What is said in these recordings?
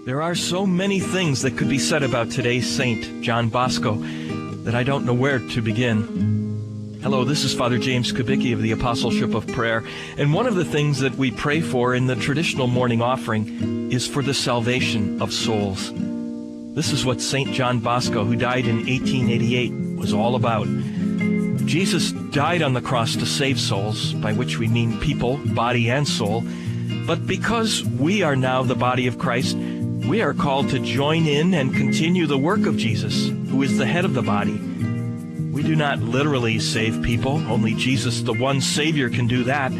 There are so many things that could be said about today's saint, John Bosco, that I don't know where to begin. Hello, this is Father James Kubicki of the Apostleship of Prayer, and one of the things that we pray for in the traditional morning offering is for the salvation of souls. This is what St. John Bosco, who died in 1888, was all about. Jesus died on the cross to save souls, by which we mean people, body and soul, but because we are now the body of Christ, we are called to join in and continue the work of Jesus, who is the head of the body. We do not literally save people, only Jesus, the one Savior, can do that.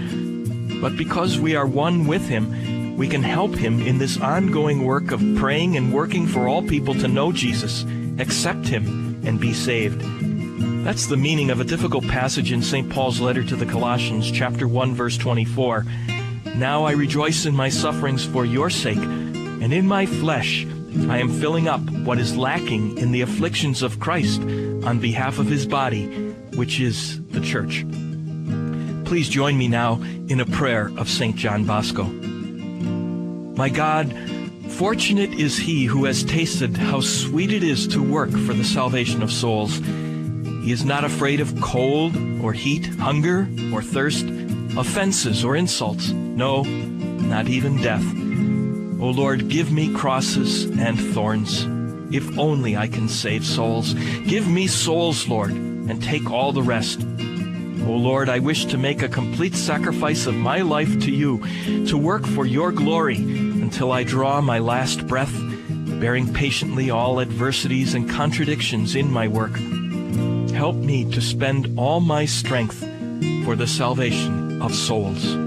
But because we are one with Him, we can help Him in this ongoing work of praying and working for all people to know Jesus, accept Him, and be saved. That's the meaning of a difficult passage in St. Paul's letter to the Colossians, chapter 1, verse 24. Now I rejoice in my sufferings for your sake, and in my flesh I am filling up what is lacking in the afflictions of Christ on behalf of His body, which is the church. Please join me now in a prayer of St. John Bosco. My God, fortunate is he who has tasted how sweet it is to work for the salvation of souls. He is not afraid of cold or heat, hunger or thirst, offenses or insults, no, not even death. O Lord, give me crosses and thorns, if only I can save souls. Give me souls, Lord, and take all the rest. O Lord, I wish to make a complete sacrifice of my life to you, to work for your glory until I draw my last breath, bearing patiently all adversities and contradictions in my work. Help me to spend all my strength for the salvation of souls.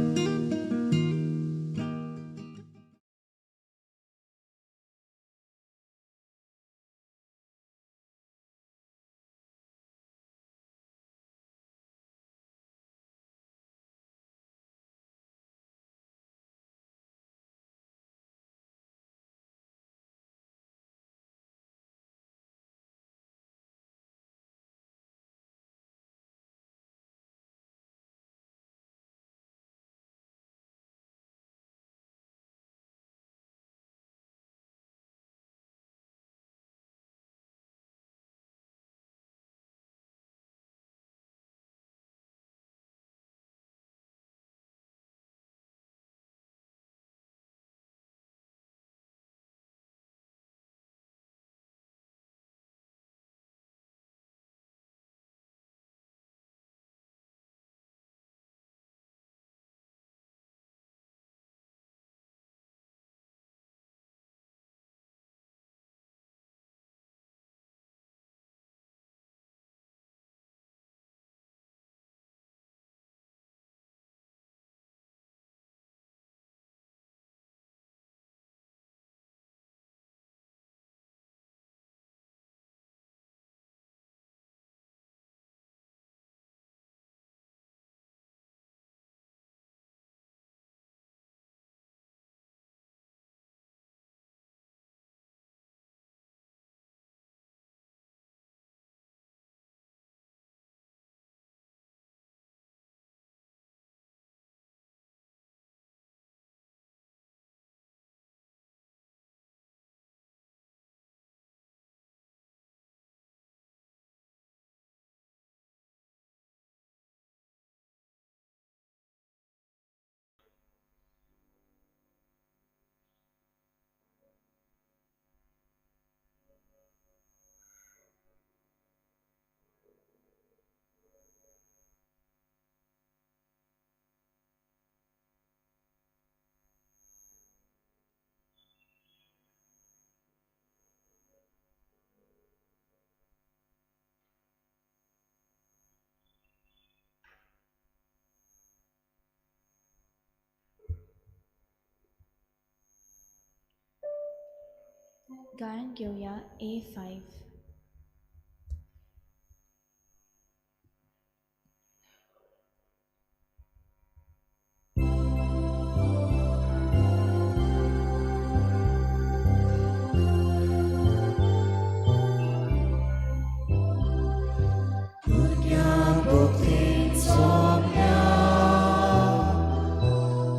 Gayan Gyoya A5.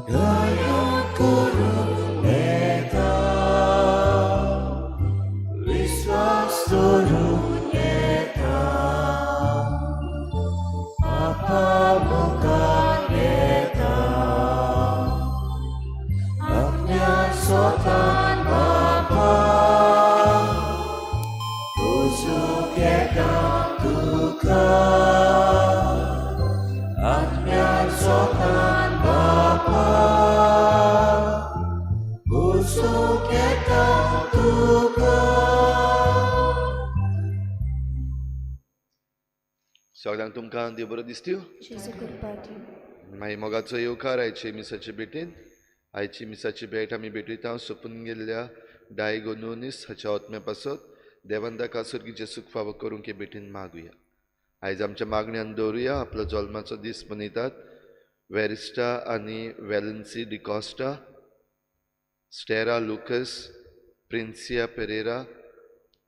Gaya kurung neta विश्वास दवरून येता बापा मुखार येता आपल्या स्वतान बापा पुसूक येता तुका आपल्या स्वतान बापा पुसूक येता तुका. सगळ्यांक तुमकां देव बरो दिसत्यो. जेजू कृपा दिवं. मागीर मोगाचो येवकार आयचे मिसाचे भेटेन. आयची मिसाची भेट आमी भेटयता सोपून गेल्ल्या डायगोनोनीस हाच्या आत्म्या पासत देवान ताका सर्गीचे सुख फावो करूंक हे भेटेन मागुया. आयज आमच्या मागण्यान दवरुया. आपलो जल्माचो दीस मनयतात वेरिस्टा आनी वेलन्सी डिकॉस्टा, स्टेरा लुकस, प्रिन्सिया पेरेरा,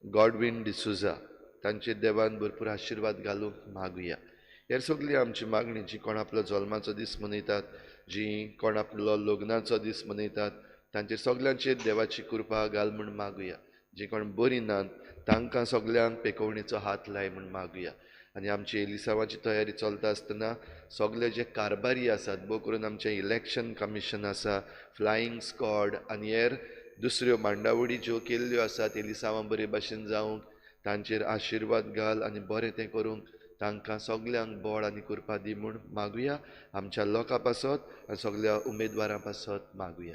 गॉडविन डिसुजा. तांचे देवान भरपूर आशिर्वाद घालूंक मागुया. हेर सगळी आमची मागणी जी कोण आपलो जल्माचो दीस मनयतात, जी कोण आपलो लग्नाचो दीस मनयतात, तांचेर सगळ्यांचेर देवाची कृपा घाल म्हूण मागुया. जी कोण बरी नात तांकां सगळ्यांक पेकवणेचो हात लाय म्हूण मागुया. आनी आमची एलिसावाची तयारी चलता आसतना सगळे जे कारबारी आसात, भोव करून आमचें इलेक्शन कमिशन आसा, फ्लायींग स्क्वॉड आनी हेर दुसऱ्यो मांडावळी ज्यो केल्ल्यो आसात एलिसावां बरे भाशेन जावंक तांचेर आशिर्वाद घाल आनी बरें तें करूंक तांकां सगळ्यांक बळ आनी कृपा दी म्हूण मागुया. आमच्या लोकां पासत आनी सगळ्या उमेदवारां पासत मागुया.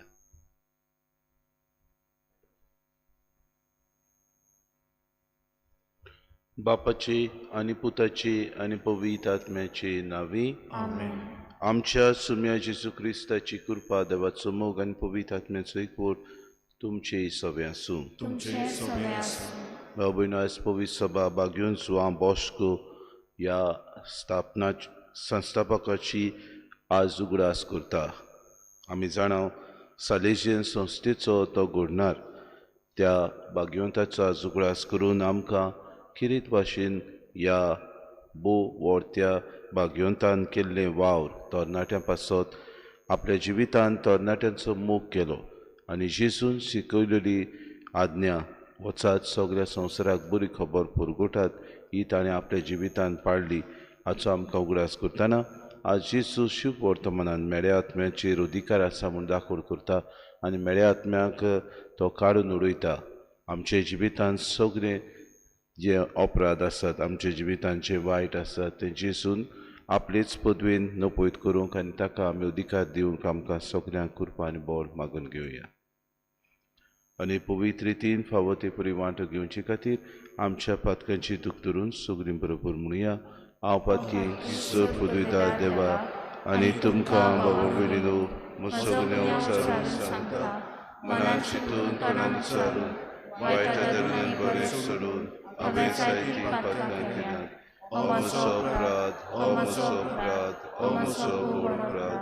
बापाची आनी पुताची आनी पवित्र आत्म्याची नांवी. आमेन. आमच्या सुम्या जेजू क्रिस्ताची कृपा, देवाचो मोग आनी पवित्र आत्म्याचो एकवट तुमचे सगळे आसूं. तुमचे सगळे आसूं. भाव भयण, आयज पवित्र सभा बागयोन जुआं बॉस्को ह्या संस्थापकाची आज उगडास करता. आमी जाणाव सालेजियन संस्थेचो तो घडणार. त्या बागयोंताचो आज उगडास करून आमकां किरीत भाशेन ह्या व्हडत्या बागयोंतान केल्लें वावर तरणाट्यां पासत आपल्या जिवितांत तरणाट्यांचो मोग केलो आनी जेजून शिकयलेली आज्ञा वचात सगळ्या संवसाराक बरी खबर पुरगटात ही ताणें आपल्या जिवितांत पाळली. हाचो आमकां उगडास करतना आज जेजू शुभ वर्तमानान मेड्या आत्म्याचेर अधिकार आसा म्हूण दाखोवड करता आनी मेड्या आत्म्याक तो काडून उडयता. आमचे जिवितांत सगळे जे अपराध आसात, आमच्या जिवितांत जे वायट आसात ते जेजून आपलेच पदवेन नपयत करूंक आनी ताका आमी अधिकार दिवंक आमकां सगळ्यांक कृपा आनी बळ मागून घेवया. आनी पवित्र रितीन फावो ते परी वांटो घेवचे खातीर आमच्या पातकांची दूख धरून सगळीं बरोबर म्हणुया. हांव पातकी ईश्वर पदवीदार देवा आनी तुमकां बाबा भयणीनो म्हजो सगळें उचारून सांगता. मनान चिंतून तोंडान विचारून वायटा धर्म्यान बरें सोडून हांवें जायतीं पातकां केल्यात. हो म्हजो अपराध, हो म्हजो अपराध, हो म्हजो घोर अपराध.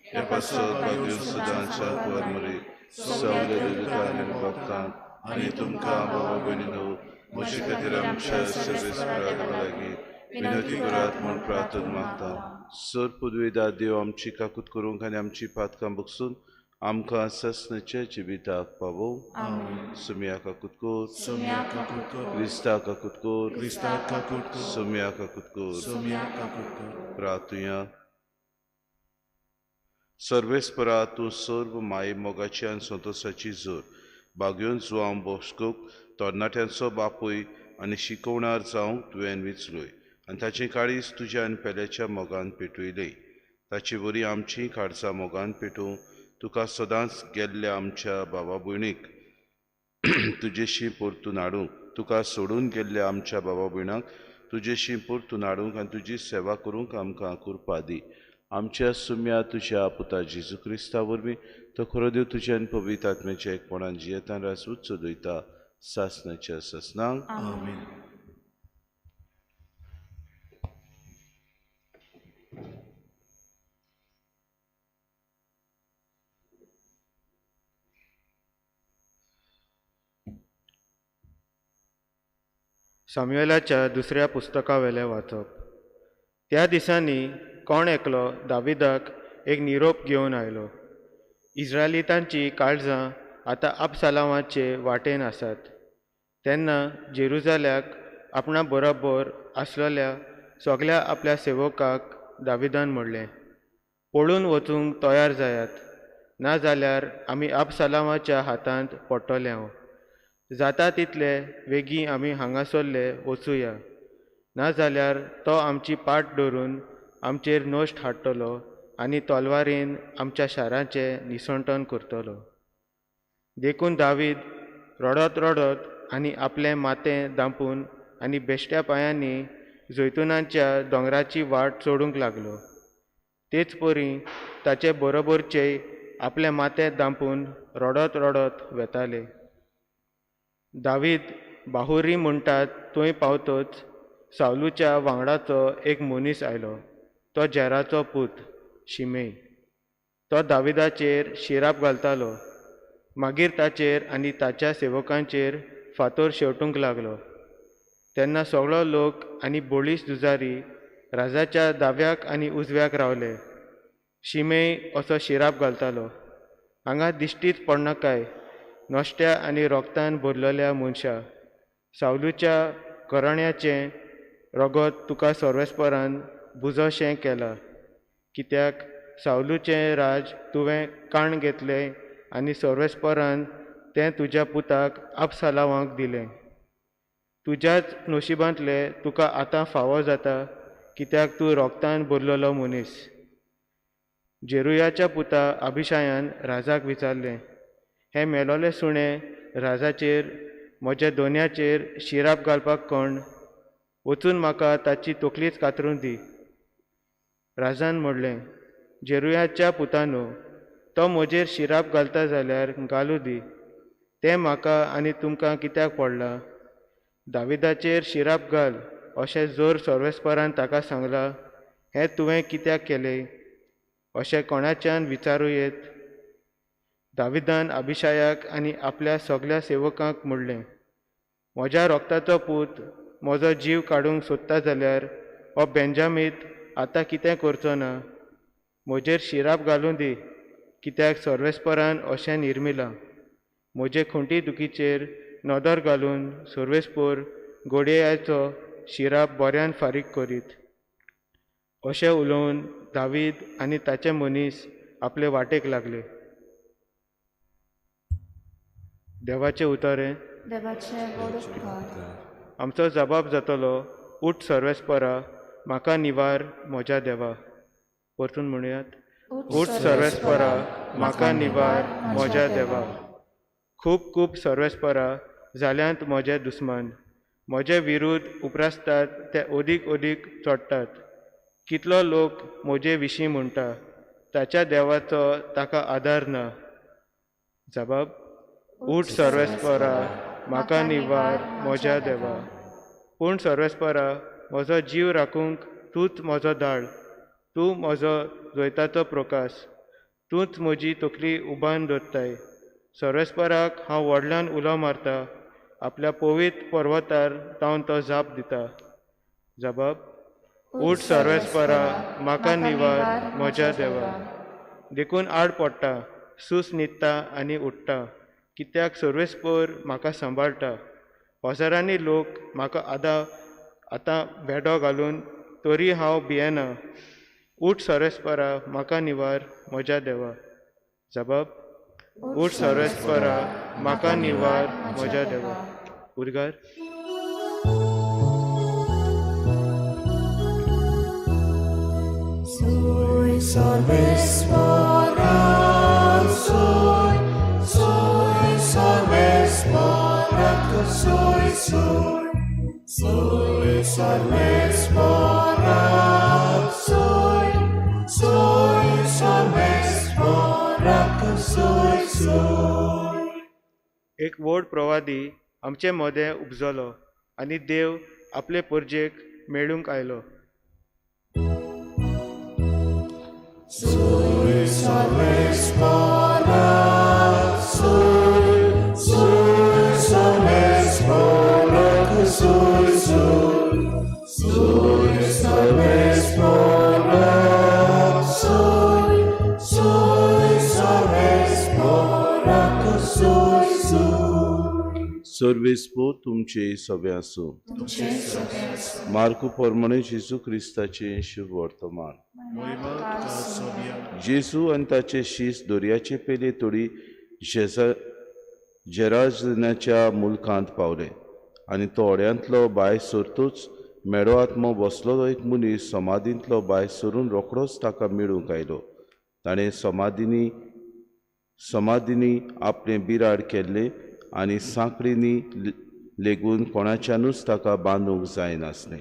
हे पासत बागयो सदांच्या कुवार मरे सगळे देवतांनी भक्तांक आनी तुमकां बाबा भयणीनो म्हजे खातीर आमच्या सर्वेस्पराधा लागीं विनंती करात म्हूण प्रार्थना मागता. सर पदवेदार देव आमची काकूट करूंक आनी आमची पातकां बगसून आमकां ससनाच्या जिविताक पावो. सुम्या काकूट कोर, सुम्या काकूट कर, क्रिस्ता काकूट कोर, क्रिस्ता काकूट कर, सुम्या काकूट कोर. सुम्या काकूट कर. प्रार्थुया. सर्वेस्परा तूं सर्व माये मोगाची आनी संतोशाची जोर बागयोन जुआं बॉस्कोक तरणाट्यांचो बापूय आनी शिकवणार जावंक तुवें विचलय आनी ताचें काळीज तुज्या आनी पेल्याच्या मोगान पेटयलें. ताची बरी आमचीं काळजां मोगान पेटोवंक तुका सदांच गेल्ल्या आमच्या भावा भयणीक तुजेशी परतून हाडूंक, तुका सोडून गेल्ल्या आमच्या भावा भयणाक तुजेशी परतून हाडूंक आनी तुजी सेवा करूंक आमकां कृपा दी. आमच्या सुम्या तुज्या पुता जेजू क्रिस्ता वरवीं तो खरो देव तुज्या आनी पवित्र आत्म्याच्या एकपणान जियेतान रासवूच चलयता सासणाच्या ससनांक. आमेन. सामुएलाच्या दुसऱ्या पुस्तका वेलें वाचप. त्या दिसांनी कोण एकलो दाविदाक एक निरोप घेवन आयलो. इस्रायलितांची काळजां आतां अबसालोमाचे वाटेन आसात. तेन्ना जेरुजाल्याक आपणा बरोबर आसलेल्या सगळ्या आपल्या सेवकाक दाविदान म्हणलें, पळून वचूंक तयार जायात, नाजाल्यार आमी अबसालोमाच्या हातांत पडटले हांव. जाता तितले बेगीन आमी हांगासरले वचुया, नाजाल्यार तो आमची पाट धरून आमचेर नश्ट हाडटलो आनी तलवारीन आमच्या शाराचें निसंटन करतलो. देखून दावीद रडत रडत आनी आपलें माथें दांपून आनी बेश्ट्या पांयांनी जैतुनाच्या दोंगराची वाट चडूंक लागलो. तेच परी ताचे बरोबरचे आपलें माथें दांपून रडत रडत वेताले. दावीद बाहुरी म्हणटात थंय पावतच सावलूच्या वांगडाचो एक मनीस आयलो, तो जेराचो पूत शिमेय. तो दाविदाचेर शिराप घालतालो. मागीर ताचेर आनी ताच्या सेवकांचेर फातर शेवटूंक लागलो. तेन्ना सगळो लोक आनी बोळीस झुजारी राजाच्या दाव्याक आनी उजव्याक रावले. शिमेय असो शिराप घालतालो, हांगा दिश्टीच पडना काय नश्ट्या आनी रोगतान भरलेल्या मनशा, सावलूच्या करण्याचें रगत तुका सर्वेस्परान बुजोशें केलां. कित्याक सावलूचें राज तुवें काण घेतलें आनी सर्वेस्परान तें तुज्या पुताक अबसालोमाक दिलें. तुज्याच नशिबांतले तुका आतां फावो जाता, कित्याक तूं रोगतान भरलेलो मनीस. जेरुयाच्या पुता अभिशायान राजाक विचारलें, हें मेलोलें सुणें राजाचेर म्हज्या दोन्याचेर शिराप घालपाक कोण? वचून म्हाका ताची तकलीच कातरून दी. राजान म्हणलें, जेरुयाच्या पुतानो, तो म्हजेर शिराप घालता जाल्यार घालूं दी. तें म्हाका आनी तुमकां कित्याक पडलां? दाविदाचेर शिराप घाल अशें जोर सर्वेस्परान ताका सांगलां. हें तुवें कित्याक केलें? अशें कोणाच्यान विचारूं येत. दाविदान अभिशायाक आनी आपल्या सगळ्या सेवकांक म्हणलें, म्हज्या रोगताचो पूत म्हजो जीव काडूंक सोदता जाल्यार हो बेंजामीत आतां कितें करचो ना. म्हजेर शिराप घालूं दी, कित्याक सर्वेस्परान अशें निर्मिलां. म्हजे खुंटी दुखीचेर नदर घालून सर्वेस्पर घोडयेचो शिराप बऱ्यान फारीक करीत. अशें उलोवन दावीद आनी ताचे मनीस आपले वाटेक लागले. देवाचें उतरें. देवाचें word of God. आमचो जबाब जातलो, उठ सर्वेस्परा, म्हाका निवार म्हज्या देवा. परतून म्हणुयात, उठ सर्वेस्परा, म्हाका निवार म्हज्या देवा. खूब खूब सर्वेस्परा जाल्यांत म्हजे दुस्मान, म्हजे विरुद्ध उप्रासतात ते ओदीक ओदीक चडटात. कितलो लोक म्हजे विशीं म्हणटा, ताच्या देवाचो ताका आदार ना. जबाब, उठ सर्वेस्परा, म्हाका निवार म्हज्या देवा. पूण सर्वेस्परा, म्हजो जीव राखूंक तूंच म्हजो दाळ. तूं म्हजो जोयताचो प्रकाश. तूंच म्हजी तकली उबान दवरताय. सर्वेस्पराक हांव व्हडल्यान उलो मारता. आपल्या पवित्र पर्वतार तावन तो जाप दिता. जबाब, उठ सर्वेस्परा, म्हाका निवार म्हज्या देवा. देखून आड पडटा, सूस न्हिदता आनी उठ्ठा, कित्याक सर्वेस्पर म्हाका सांबाळटा. हजारांनी लोक म्हाका आतां भेडो घालून तरी हांव भियेना. उठ सर्वेस्परा, म्हाका निवार म्हज्या देवा. जबाब, उठ सर्वेस्परा, म्हाका निवार म्हज्या देवा. उद्गार. Soy सर्वेस्परा, soy सर्वेस्परा, soy सर्वेस्परा, soy सर्वेस्परा, soy. एक व्हड प्रवादी आमचे मदें उपजलो आनी देव आपले परजेक मेळूंक आयलो. Soy सर्वेस्परा, soy सर्वेस्परा, soy सर्वेस्परा, soy सर्वेस्परा, soy सर्वेस्पो तुमचे सवे आसूं. मार्क पोरमणे जेजू क्रिस्ताचे शुभ वर्तमान. जेजू आनी ताचे शीस दर्याचे पेले तोडी जेराजनाच्या मुलखांत पावले आनी तो ओड्यांतलो भायर सरतूच मेडो आत्मो बसलोलो एक मनीस समाधींतलो भायर सरून रोखडोच ताका मेळूंक आयलो. ताणें समाधींनी आपलें बिराड केल्लें आनी सांखळींनी लेगून कोणाच्यानूच ताका बांदूंक जायनासलें,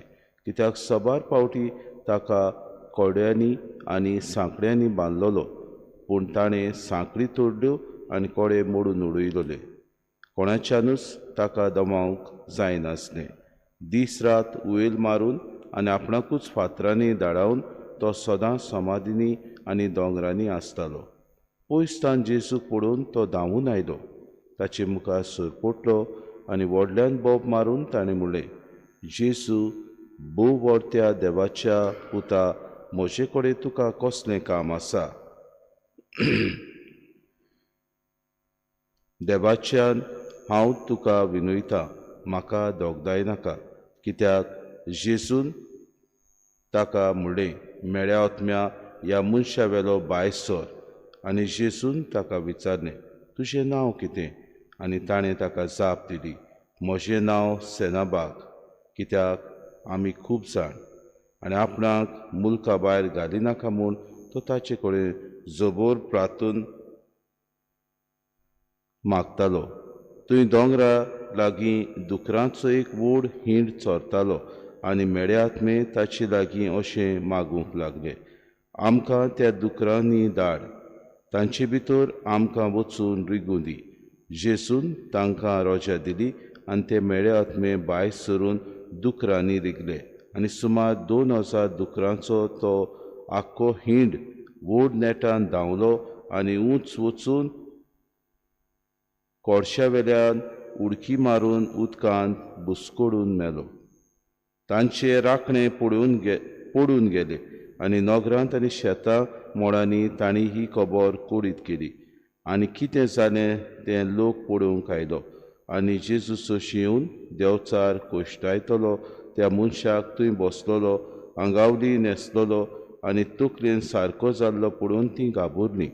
कित्याक सबार पावटी ताका कोड्यांनी आनी सांखळ्यांनी बांदलोलो. पूण ताणें सांखळी तोडल्यो आनी कोडे मोडून उडयलोले. कोणाच्यानूच ताका दमावंक जायनासलें. दीस रात उयेल मारून आनी आपणाकूच फातरांनी धाडावन तो सदांच समाधींनी आनी दोंगरांनी आसतालो. पयसतान जेजूक पळोवन तो धांवून आयलो, ताचे मुखार सरपोटलो आनी व्हडल्यान बोब मारून ताणें म्हणलें, जेजू, भोव व्हडत्या देवाच्या पुता, म्हजे कडेन तुका कसलें काम आसा? देवाच्यान हांव तुका विनयतां, म्हाका दोगदाय नाका. कित्याक जेजून ताका म्हणलें, मेळ्या ओतम्या ह्या मनशा वेलो भायर सर. आनी जेजून ताका विचारलें, तुजें नांव कितें? आनी ताणें ताका जाप दिली, म्हजें नांव सेनाबाग, कित्याक आमी खूब जाण. आनी आपणाक मुल्का भायर घालिनाका म्हूण तो ताचे कडेन जबोर प्रार्थून मागतालो. थंय दोंगरा लागीं दुकरांचो एक व्हड हिंड चोरतालो आनी मेळे आत्मे ताचे लागीं अशें मागूंक लागले, आमकां त्या दुकरांनी धाड, तांचे भितर आमकां वचून रिगूं दी. जेजून तांकां रोजा दिली आनी ते मेळे आत्मे भायर सरून दुकरांनी रिगले. आनी सुमार 2000 दुकरांचो तो आख्खो हिंड व्हड नेटान धांवलो आनी उंच वचून कोडशा वेल्यान उडकी मारून उदकांत बुसकोडून मेलो. तांचे राखणे पडून गेले आनी नोगरांत आनी शेतां मोडांनी तांणी ही खबर कोडीत केली. आनी कितें जालें तें लोक पळोवंक आयलो. आनी जेजूचो शिंवून देंवचार कोश्टायतलो त्या मनशाक थंय बसलोलो, आंगावली न्हेसलोलो आनी तकलेन सारको जाल्लो पळोवन तीं घाबरलीं.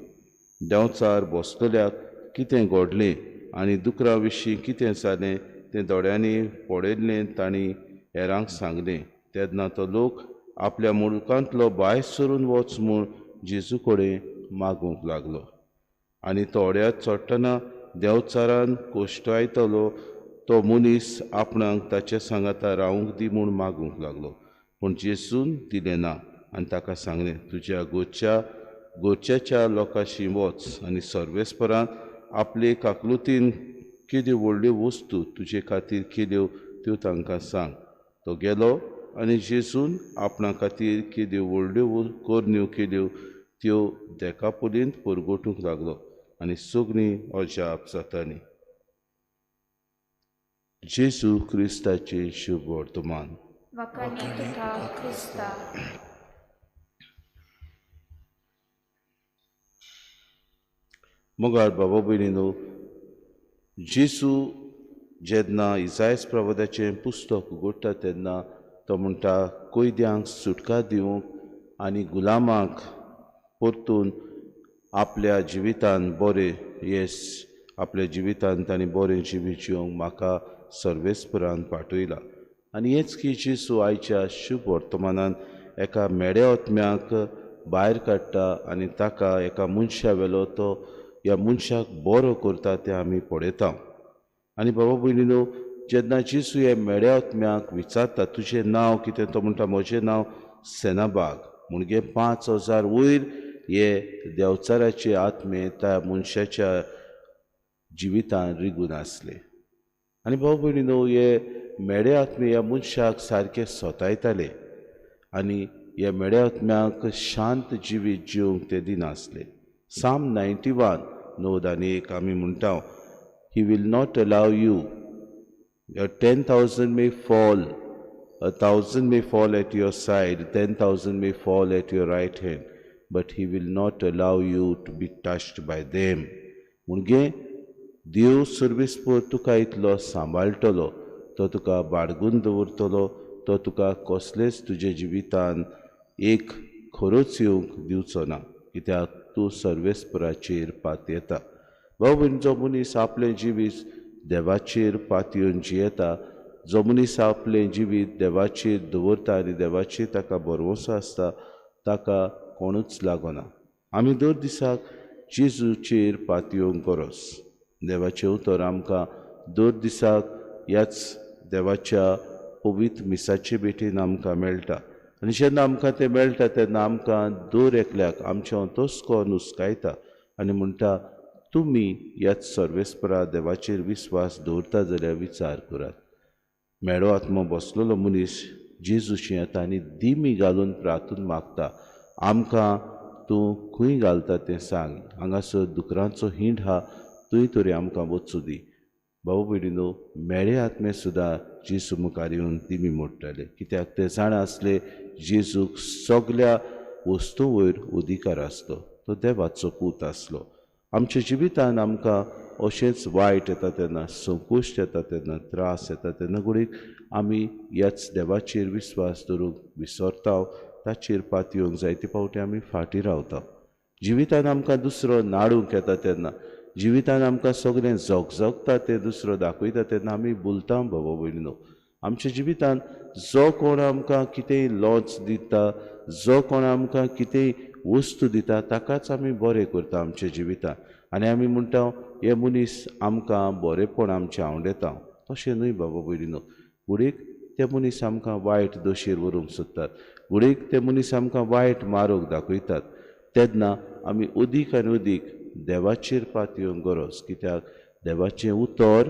देंवचार बसलोल्याक कितें घडलें आनी दुकरा विशीं कितें जालें तें दोळ्यांनी पळयल्लें तांणी हेरांक सांगलें. तेन्ना तो लोक आपल्या मुल्कांतलो भायर सरून वच म्हूण जेजू कडेन मागूंक लागलो. आनी तो ओड्यार चडटना देंवचारान कोश्टायतलो तो मनीस आपणाक ताचे सांगाता रावूंक दी म्हूण मागूंक लागलो. पूण जेजून दिलें ना आनी ताका सांगलें, तुज्या गोरच्याच्या लोकांशी वच आनी सर्वेस्परान आपले काकलुतीन कितें व्हडल्यो वस्तू तुजे खातीर केल्यो त्यो तांकां सांग. तो गेलो आनी जेजून आपणा खातीर कितें व्हडल्यो करण्यो केल्यो त्यो देकापोलींत परगोटूंक लागलो आनी सगळीं अजाप जातालीं. जेजू क्रिस्ताचे शुभ वर्तमान. वखणी तुका क्रिस्ता. मोगाळ बाबा भयणीनो, जेजू जेन्ना इसायास प्रवादाचें पुस्तक उगडटा तेन्ना तो म्हणटा, कैद्यांक सुटका दिवंक आनी गुलामांक परतून आपल्या जिवितान बरें आपल्या जिवितान तांणी बरें जिवीत जिवंक म्हाका सर्वेस्परान पाठयला. आनी हेंच की जेजू आयच्या शुभ वर्तमानान एका मेड्या ओतम्याक भायर काडटा आनी ताका एका मनशा वेलो तो ह्या मनशाक बरो करता तें आमी पळयता. आनी बाबा भयणीनो, जेन्ना जेजू हे मेड्या ओतम्याक विचारता तुजें नांव कितें, तो म्हणटा म्हजें नांव सेनाबाग. म्हणजे 5000 वयर हे देंवचाराचे आत्मे त्या मनशाच्या जिवितान रिगून आसले. आनी बाबा भयणीनो, हे मेडे आत्मे ह्या मनशाक सारके सोतायताले आनी ह्या मेड्या आत्म्याक शांत जिवीत जिवंक ते दिनासले. Psalm 91 9 आमी म्हणटा, He will not allow you. 10,000 may fall, 1,000 may fall at your side, 10,000 may fall at your right hand, but He will not allow you to be touched by them. म्हणजे देव सर्वेस्पर तुका इतलो सांबाळटलो, तो तुका बाळगून दवरतलो, तो तुका कसलेच तुजे जिवितान एक खरोच येवंक दिवचो ना, कित्याक तूं सर्वेस्पराचेर पात येता. भाऊ भयण, जो मनीस आपलें जिवीत देवाचेर पात येवन जियेता, जो मनीस आपलें जिवीत देवाचेर दवरता आनी देवाचेर ताका भरवंसो आसता, ताका कोणूच लागना. आमी दर दिसाक जेजूचेर पात येवंक गरज. देवाचें उतर आमकां दर दिसाक ह्याच देवाच्या पवित्र मिसाचे भेटेन आमकां मेळटा. आनी जेन्ना आमकां तें मेळटा तेन्ना आमकां दर एकल्याक आमचें अंतस्को नुस्कायता आनी म्हणटा, तुमी ह्याच सर्वेस्परा देवाचेर विस्वास दवरता जाल्यार विचार करात. मेळो आत्मो बसलेलो मनीस जेजूशी येता आनी दिमी घालून प्रार्थून मागता, आमकां तूं खंय घालता तें सांग, हांगासर दुकरांचो हिंड हा, थंय तरी आमकां वचूं दी. भाऊ भयणीनो, मेळे आत्मे सुद्दां जेजू मुखार येवन दिमी मोडटाले, कित्याक ते जाणा आसले जेजूक सगल्या वस्तू वयर अधिकार आसलो. तो देवाचो पूत आसलो. आमच्या जिवितान आमकां अशेंच वायट येता तेन्ना, संकोश्ट येता तेन्ना, त्रास येता तेन्ना घडीक आमी ह्याच देवाचेर विस्वास दवरूंक विसरता, ताचेर पात येवंक जायते फावटी आमी फाटीं रावता. जिवितान आमकां दुसरो नाडूंक येता तेन्ना, जिवितान आमकां सगळें जगजगता तें दुसरो दाखयता तेन्ना आमी भुलता. भाव भयणीनो, आमच्या जिवितान जो कोण आमकां कितेंय लॉज दिता, जो कोण आमकां कितेंय वस्तू दिता, ताकाच आमी बरें करता आमच्या जिवितान. आनी आमी म्हणटा, हे मनीस आमकां बरेंपण आमचें आवडटा. तशें न्हय बाबा भयणीनो. घडीक ते मनीस आमकां वायट दोशीर व्हरूंक सोदतात, घडीक ते मनीस आमकां वायट मार्ग दाखयतात. तेन्ना आमी अदीक आनी अदीक देवाचेर पात येवंक गरज, कित्याक देवाचें उतर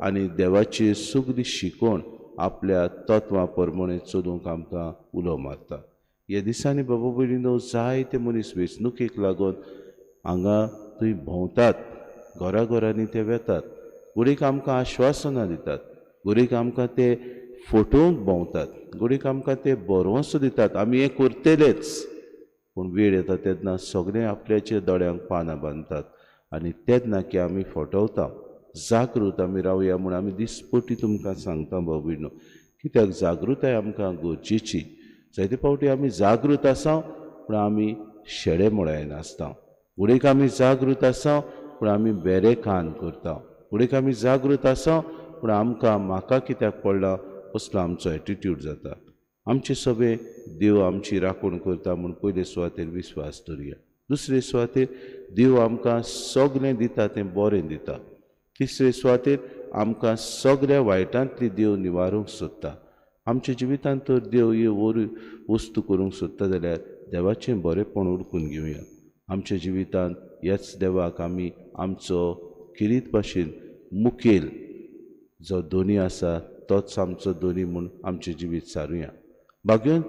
आनी देवाची सगळी शिकवण आपल्या तत्वां प्रमाणे चलूंक आमकां उलो मारता. ह्या दिसांनी बाबा भयणीनो, जायते मनीस वेंचणुकेक लागून हांगा थंय भोंवतात, घराघरांनी ते वेतात, घडीक आमकां आश्वासनां दितात, घडीक आमकां ते फटोवंक भोंवतात, घडीक आमकां ते भरवंसो दितात, आमी हें करतलेच. पूण वेळ येता तेन्ना सगळें आपल्याच्या दोळ्यांक पानां बांदतात आनी तेन्ना की आमी फटवता. जागृत आमी रावया म्हूण आमी दिसपटी तुमकां सांगता भाव भयणो, कित्याक जागृताय आमकां गरजेची. जायते फावटी आमी जागृत आसा पूण आमी शेडे मोडायन आसता. घडीक आमी जागृत आसा पूण आमी बेरे कान करता. घडीक आमी जागृत आसा पूण आमकां म्हाका कित्याक पडला असलो आमचो एटिट्यूड जाता. आमचे सगळे देव आमची राखण करता म्हूण पयले सुवातेर विस्वास दवरया. दुसरे सुवातेर देव आमकां सगळें दिता तें बरें दिता. तिसरे सुवातेर आमकां सगळ्या वायटांतली देव निवारूंक सोदता. आमच्या जिवितांत तर देव हे वस्तू करूंक सोदता जाल्यार देवाचें बरेंपण उडकून घेवया. आमच्या जिवितांत ह्याच देवाक आमी आमचो किरीत भाशेन मुखेल जो धोनी आसा तोच आमचो धोनी म्हूण आमचें जिवीत सारुया. भाग्योन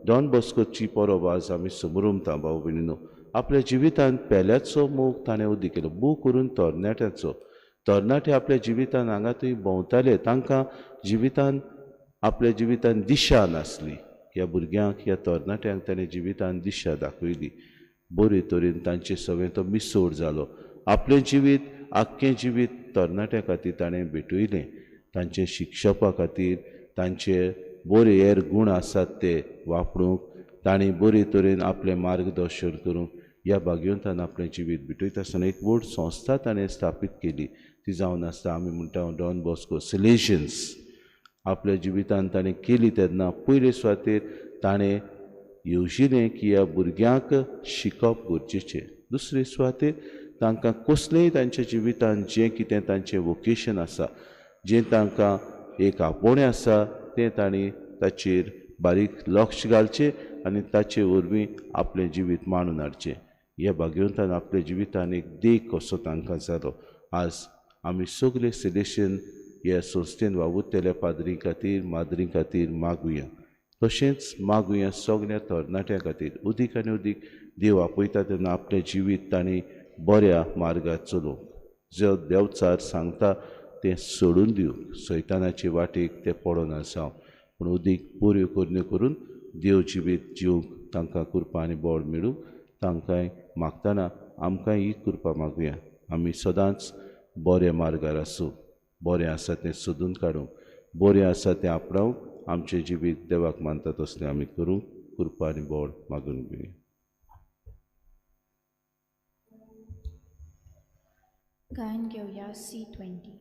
डॉन बॉस्कोची परब आज आमी समोर उमता. भाव भयणीनो, आपल्या जिवितांत पेल्याचो मोग ताणें उदी केलो, मोग करून तरणाट्याचो. तरणाटे आपल्या जिवितांत हांगा थंय भोंवताले, तांकां जिवितांत आपल्या जिवितांत दिशा नासली. ह्या भुरग्यांक, ह्या तरणाट्यांक ताणें जिवितांत दिशा दाखयली. बरे तरेन तांचे सगळें तो मिसोड जालो. आपलें जिवीत, आख्खें जिवीत तरणाट्यां खातीर ताणें भेटयलें. तांचे शिक्षपा खातीर, तांचे बरे हेर गूण आसात ते वापरूंक ताणें बरे तरेन आपलें मार्गदर्शन करूंक ह्या भाग्यवंतान आपलें जिवीत भेटयता आसतना एक व्हड संस्था ताणें स्थापीत केली. ती जावन आसता आमी म्हणटा डॉन बॉस्को सलेजियन्स. आपल्या जिवितांत ताणें केली तेन्ना पयले सुवातेर ताणें येवजिलें की ह्या भुरग्यांक शिकप गरजेचें. दुसरे सुवातेर तांकां कसलेंय तांच्या जिवितांत जें कितें तांचें वोकेशन आसा, जें तांकां एक आपोवणें आसा, तें तांणी ताचेर बारीक लक्ष घालचें आनी ताचे वरवीं आपलें जिवीत मांडून हाडचें. ह्या भाग्यवंतान आपल्या जिवितांत एक देख कसो तांकां जालो. आज आमी सगळे सेलेशियन ह्या संस्थेन वावुरतेल्या पाद्री खातीर, माद्री खातीर मागुया. तशेंच मागुया सगळ्या तरणाट्यां खातीर उदीक आनी उदीक देव आपयता तेन्ना आपलें जिवीत तांणी बऱ्या मार्गार चलोवंक, जो देवचार सांगता तें सोडून दिवंक, सैतानाचे वाटेक ते पडोन आसाव. पूण उदीक बऱ्यो करण्यो करून देव जिवीत जिवंक तांकां कृपा आनी बळ मेळूंक तांकांय मागतना आमकांय ही कृपा मागुया. आमी सदांच बऱ्या मार्गार आसूं, बरें आसा तें सोदून काडूंक, बरें आसा तें आपणावंक आमचें जिवीत देवाक मानता तसलें आमी करूंक कृपा आनी बोड मागून घेवया. गायन घेऊया C20.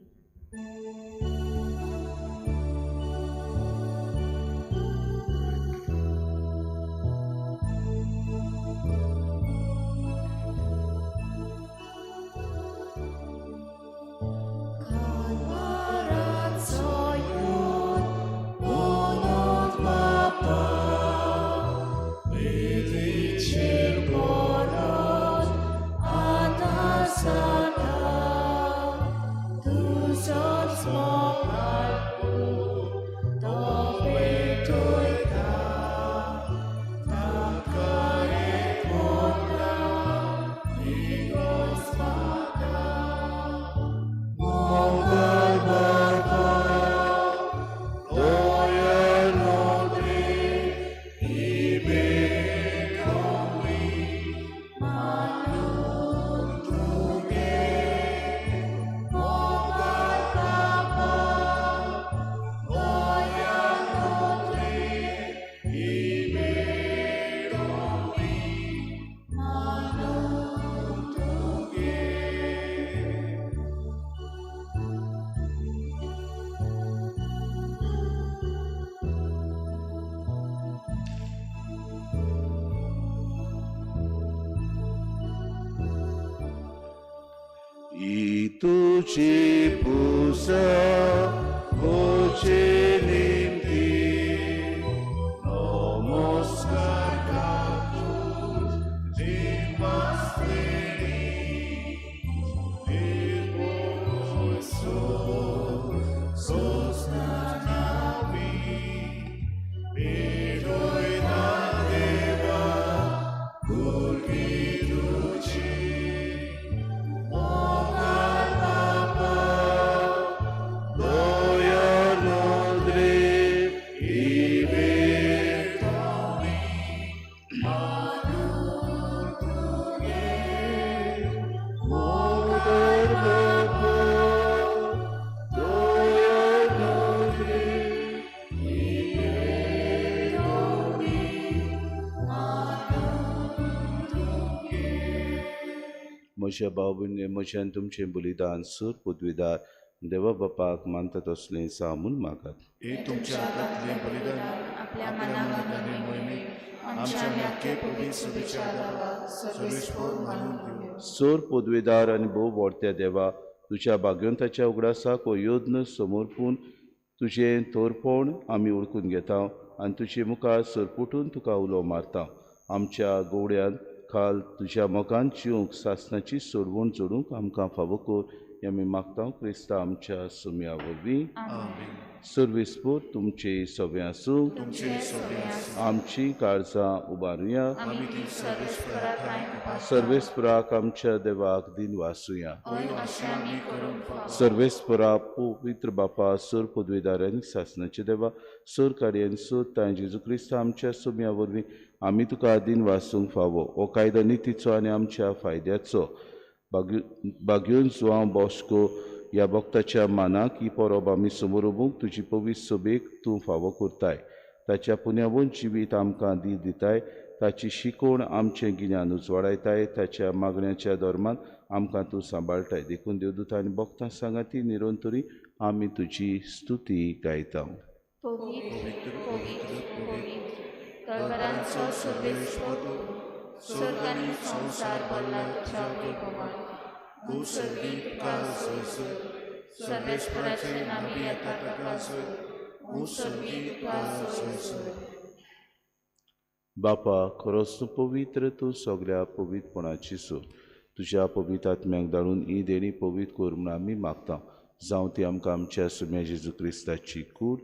तुझी पूजा होचे निमती नमस्कार कापून जिमास्तेनी निर्मोसो सोस्नावी बेडोयना देवा गुरगी तुझी म्हज्या भाव भयणी म्हज्यान तुमचें बलिदान सूर पदवीदार देवा बापाक मानता तसलें सामून मागात. तुमच्या हातांतलें बलिदान आपल्या मनाक आनी मोहिमेक आमच्या म्याके पवित्र सुबेचाराक सर्वेस्पर मानून घेवया. सोर पदवीदार आनी भोव व्हडत्या देवा, तुज्या भाग्यवंताच्या उगडासाक हो योद्न समोरपून तुजें तोरपण आमी ओळखून घेता आनी तुजे मुखार सरपुटून तुका उलो मारता. आमच्या गोवड्यान खाल तुज्या मोगान जिवंक सासणाची सोडवण जोडूंक आमकां फावो कर हें आमी मागता क्रिस्ता आमच्या सुम्या वरवीं. सर्वेस्पर तुमचे सवे आसूं, आमची काळजां उबारुया, सर्वेस्पराक आमच्या देवाक दिन वासुया. सर्वेस्परा पवित्र बापा सोर पदवीदार आनी सासणाचे देवा, सोर काडी आनी सोर ताय जेजू क्रिस्ता आमच्या सुम्या वरवीं आमी तुका दिन वासूंक फावो. हो कायदो नितीचो आनी आमच्या फायद्याचो बागयून जुआंव बॉस्को ह्या भक्ताच्या मानाक ही परब आमी समोर उबूंक तुजी पवित्र सोबेक तूं फावो करताय. ताच्या पुण्यावून जिवीत आमकां दी दिताय, ताची शिकोवण आमचें गिन्यान उजवाडायताय, ताच्या मागण्याच्या धर्मान आमकां तूं सांबाळटाय. देखून देवदूतां आनी भक्तां सांगाती निरंतरी आमी तुजी स्तुती गायता. तळवरांचो सर्वेस्पर स्वर्ग आनी संसार भरला तुज्या वैभवान. उत्सर्गीत काळ सोयसर सर्वेस्पराचे नामी येता ताका सोय. उत्सर्गीत काळ सोयसर. बापा, खरोच तूं पवित्र, तूं सगळ्या पवित्रपणाची सो. तुज्या पवित्र आत्म्याक धाडून ही देणी पवित्र कर म्हूण आमी मागता. जावं ती आमकां आमच्या सुम्या जेजू क्रिस्ताची कूड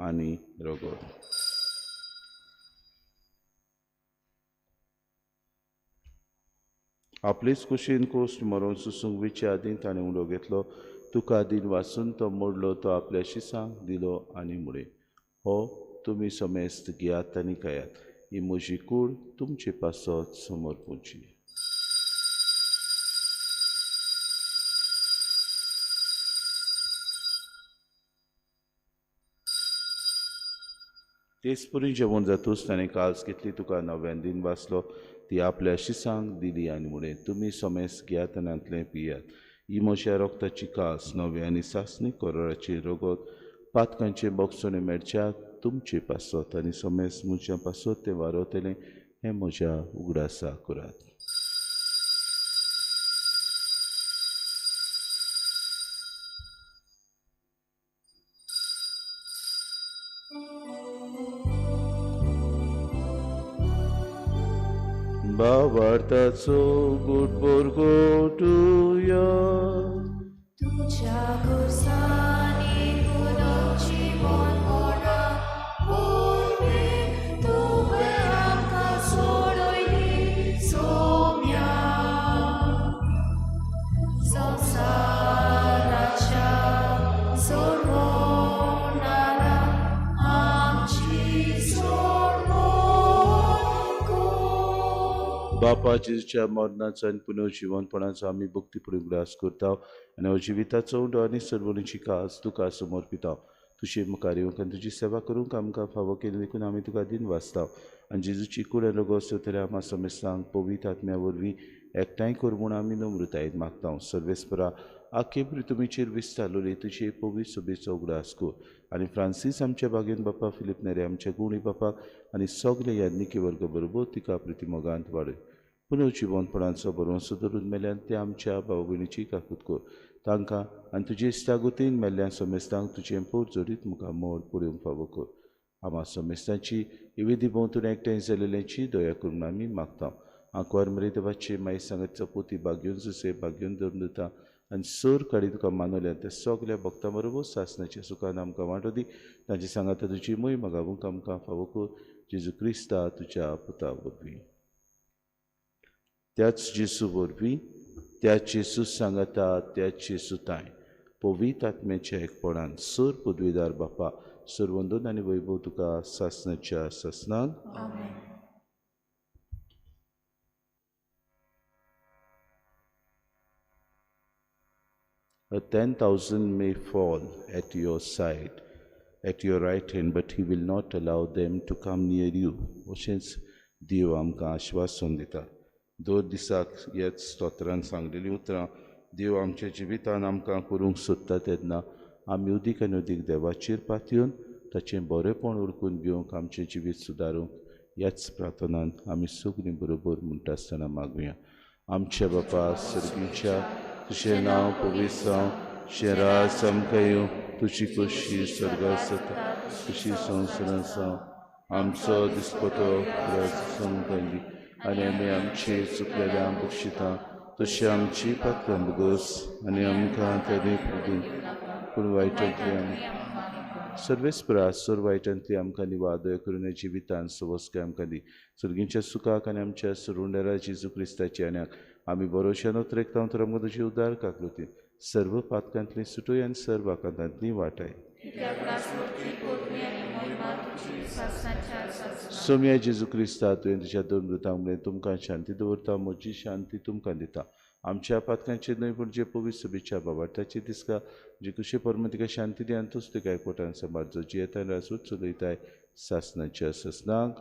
आनी रगत. आपलेच कुशीन कोश्ट मरोन सुसूंक विच्या आदीं ताणें उडो घेतलो. तुका दिन वाचून तो मोडलो, तो आपल्या शिसांक दिलो आनी मुळे. हो तुमी समेस्त घेयात आनी खायात. ही म्हजी कूड तुमचे पासत समोर पोवची. तेच पुरी जेवण जातूच ताणें काल्स कितली तुका नव्यान दिन वाचलो ती आपल्या शिसांक दिली आनी म्हणे तुमी सोमेस घेयात आनी आंतलें पियात ही म्हज्या रोगताची कास नवे आनी सासणी कोराची रोगत पातकांचे बोगसोने मेळच्याक तुमचे पासत आनी सोमेस म्हज्या पासत तें वारोतलें हें म्हज्या उगडासा करात. भावार्थाचो गुटबोर गोटुया तुझ्या गोसानी पुनः जीवन मोडा पूर्वी तुवे आमकां सोडयली सोम्या संसाराच्या सोडवणारा आमची सोडवण कर. बापा जेजूच्या मरणाचो आनी पुनर्जीवनपणाचो आमी भक्तीपूर्वक उगडास करता आनी जिविताचो उंडो आनी सर्वणीची कास तुका समर्पिता. तुजे मुखार येवंक आनी तुजी सेवा करूंक आमकां फावो केली देखून आमी तुका दिन वाचता आनी जेजूची कुडे रगत तरी आम्हा समेस्तांक पवित्र आत्म्या वरवीं एकठांय कर म्हूण आमी नम्रतायेन मागता. सर्वेस्परा आख्खे पृथ्वीचेर विस्तारलोली तुजे पवित्र सभेचो उगडास कर आनी फ्रांसीस आमच्या बागेन बापा फिलीप नेरे आमच्या गुणी बापाक आनी सगळे याज्ञिकी वर्ग बरोबर तिका प्रतिमोगांत वाडय. पुनर्जीवनपणाचो बरोवंसो धरून मेल्यान ते आमच्या भाव भयणीची काकूत कर तांकां आनी तुजे इश्टागुतीन मेल्ल्या समेस्तांक तुजें पोट जोडीत मुखार मोड पळोवंक फावो कर. आम्हा समेस्तांची विधी भोंवतून एकठांय जालेल्यांची दया करून आमी मागता. आंकवार मरे देवाचे माई सांगतचो पोती भाग्योन सुसे भाग्योन धरून दिता आनी सोर काडी तुका मानवल्या त्या सगल्या भक्तां बरोबर सासणाच्या सुखान आमकां वांटो दी. तांची सांगाता तुजी मोय मागावूंक आमकां फावो कर जेजू क्रिस्ता तुज्या पुता वरवीं. त्याच जेसू वरवीं त्याच जेसू सांगाता त्याच जेसू ताय पवित्र आत्म्याच्या एकपणान सोर पदवीदार बापा सर्वंदन आनी वैभव तुका सासणाच्या सासणाक आमेन. A 10,000 may fall at your side, at your right hand, but he will not allow them to come near you. अशेंच देव आमकां आश्वासन दिता. दर दिसाक ह्याच स्तोत्रान सांगलेलीं उतरां देव आमच्या जिवितान आमकां करूंक सोदता तेन्ना आमी अदीक आनी अदीक देवाचेर पातयेवन ताचें बरेंपण उरकून घेवंक आमचें जिवीत सुदारूंक ह्याच प्रार्थनान आमी सगळीं बरोबर म्हणटा आसतना मागुया. आमच्या बापा सर्गीच्या तुजें नांव पवित्र जावं शेरास आमकां येवं तुजी कशी स्वर्गांत जाता तशी संवसारांत जावं आमचो दिसपतो आमकां दी आनी आमी आमची चुकलेल्या बक्षिता तशी आमची पातकां बुगोस आनी आमकां तें पूण वायटांतली आमी सर्वेस्परा सोर वायटांतली आमकां निवादय करून जिवितान सवस्काय आमकां दी. सर्गीच्या सुखाक आनी आमच्या सुरुंडेरा जेजू क्रिस्ताची आन्याक आमी बरोवशान उतरेकता तर आमकां तुजी उदार काकलुती सर्व पातकांतली सुटोय आनी सर्व आकांतांतली वाटाय. सोम्या जेजू क्रिस्ता तुवें तुज्या दोन मृतांक म्हणलें तुमकां शांती दवरता म्हजी शांती तुमकां दिता. आमच्या पातकांचे न्हय पूण जे पवित्र सभेच्या बाबार्थाची दिसका जी कुशी परम तिका शांती दी आनी तूच तिका एकवटान सांबाळचो जी येता रासूच चलयताय सासणाच्या ससनाक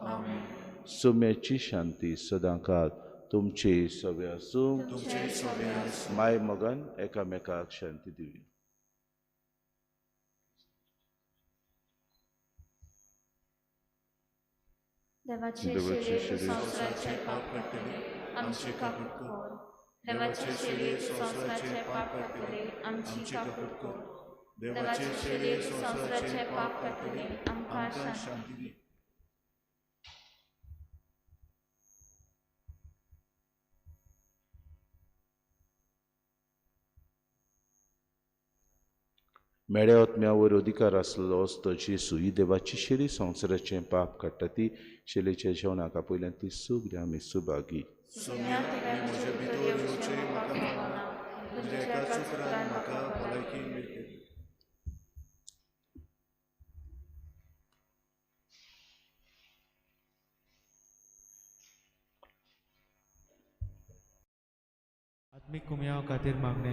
सोम्याची शांती सदांकाळ तुमचे सवे आसूं माय मगन एकामेकाक शांती दिवी. देवाचे शरीर संवसाराचे पाप काडटले आमची काकूट कर. देवाचे शरीर संवसाराचे पाप काडटले आमची काकूट कर. देवाचे शरीर संवसाराचे पाप काडटले आमकां शांती दी. मेळ्या आत्म्यावर अधिकार आसलेलो असतो जेसू ही देवाची शेरी संवसाराचें पाप काडटा ती शेलेच्या जेवणाका पयल्यान ती सगळीं आमी सुभागी. आत्मिक कुमयाव खातीर मागणे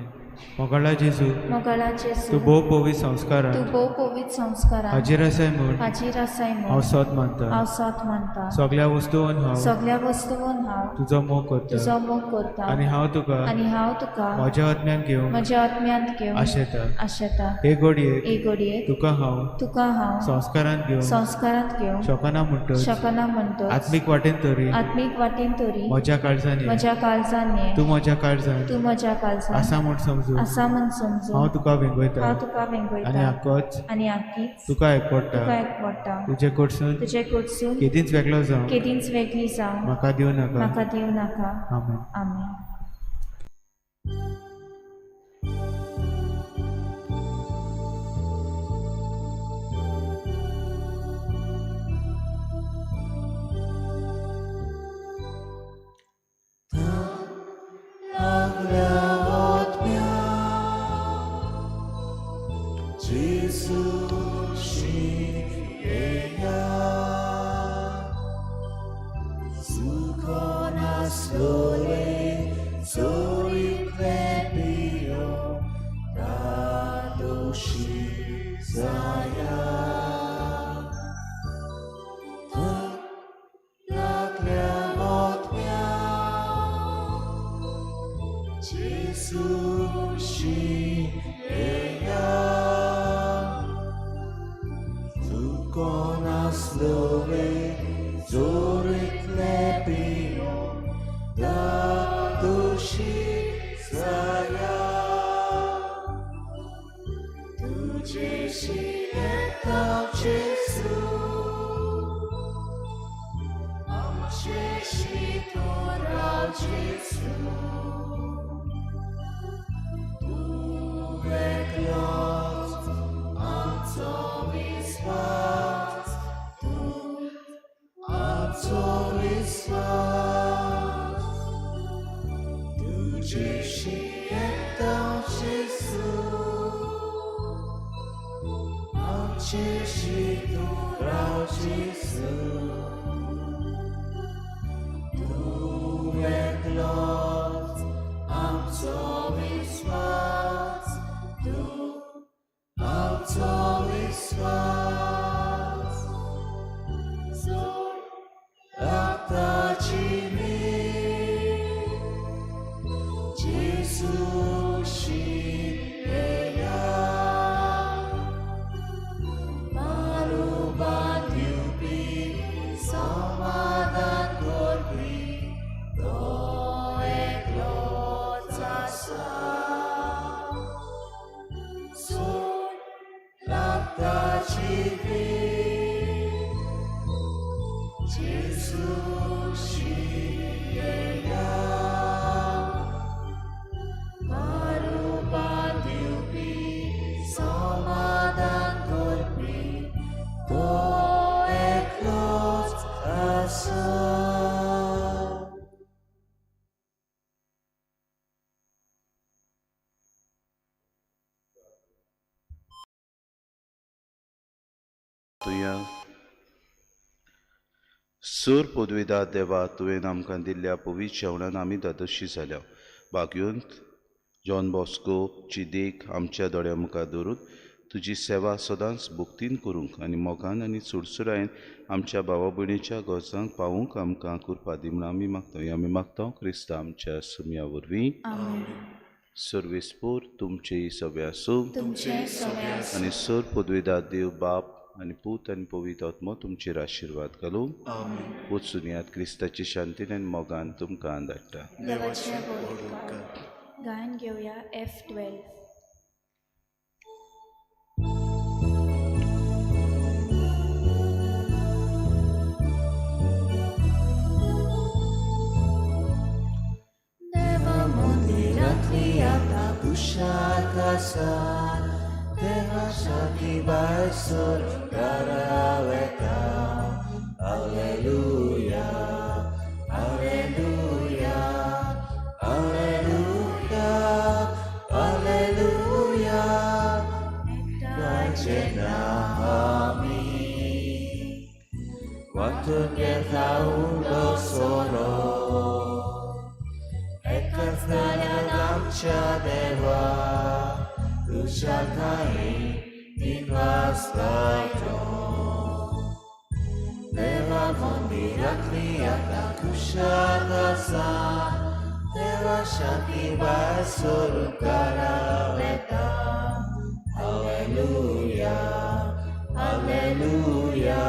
मोगळा जेजू मोगळा तूं जेजू भोव पवित्र संस्कारां तूं भोव पवित्र संस्कारां हाजीर आसाय म्हूण हाजीर आसाय हांव म्हूण सोत मानता हांव सोत मानता सगळ्या वस्तूंवन हांव सगळ्या वस्तूंवन हांव तुजो मोग करता तुजो मोग करता आनी हांव तुका आनी हांव तुका म्हज्या आत्म्यान घेवन म्हज्या आत्म्यांत घेवन आशेता आशेता हे घडयेक एक घडयेक तुका हांव तुका हांव संस्कारांत घेवन संस्कारांत घेवन शोकना म्हणटच शकना म्हणटच आत्मीक वाटेन तरी आत्मीक वाटेन तोरी म्हज्या काळजांनी म्हज्या काळजान ये तूं म्हज्या काळजांत तूं म्हज्या काळजान आसा म्हूण समजून आसा म्हूण समजून हांव तुका वेंगयता हांव तुका आनी वेंगयता आक्कोच आनी आख्खीच तुका एकपडटा तुका एकवटा तुजे कडसून तुजे कडसून केदींच वेगळो जावं केदींच वेगळी जावं म्हाका दिवं नाका म्हाका दिवं नाका आमेन आमेन तुया सूर पदवीदार देवा तुवें आमकां दिल्ल्या पवित्र जेवणान आमी दादोशी जाल्या भाग्योंत जॉन बॉस्कोची देख आमच्या दोळ्या मुखार दवरून तुजी सेवा सदांच भुक्तीन करूंक आनी मोगान आनी सुडसुडायेन आमच्या भावा भयणीच्या गरजांक पावूंक आमकां कृपा दी म्हूण आमी मागता आमी मागता क्रिस्ता आमच्या सुमया वरवीं सर्वेस्पोर तुमचे सगळे आसूं तुमचे सगळे आनी सर पदवीदार देव बाप आनी पूत आनी पवित्र आत्मा तुमचेर आशिर्वाद घालूं वचून यात क्रिस्ताची शांतीन आनी मोगान तुमकां धाडटा देवाचे बोलकार गायन घेवया F12 देवा मंदिरांतली आता कुशाक आसा देवासाठी भायर दारावेता Alleluia Alleluia Alleluia Alleluia Gaje nami Waktu dia tahu lo solo Eka जाल्यार आमच्या देवा तुझ्या ठाई तीन वाजता देवा मंदिरांतली आतां कुशाक आसा देवा शांती भायर सोडून घरा वेता हालेलुया हालेलुया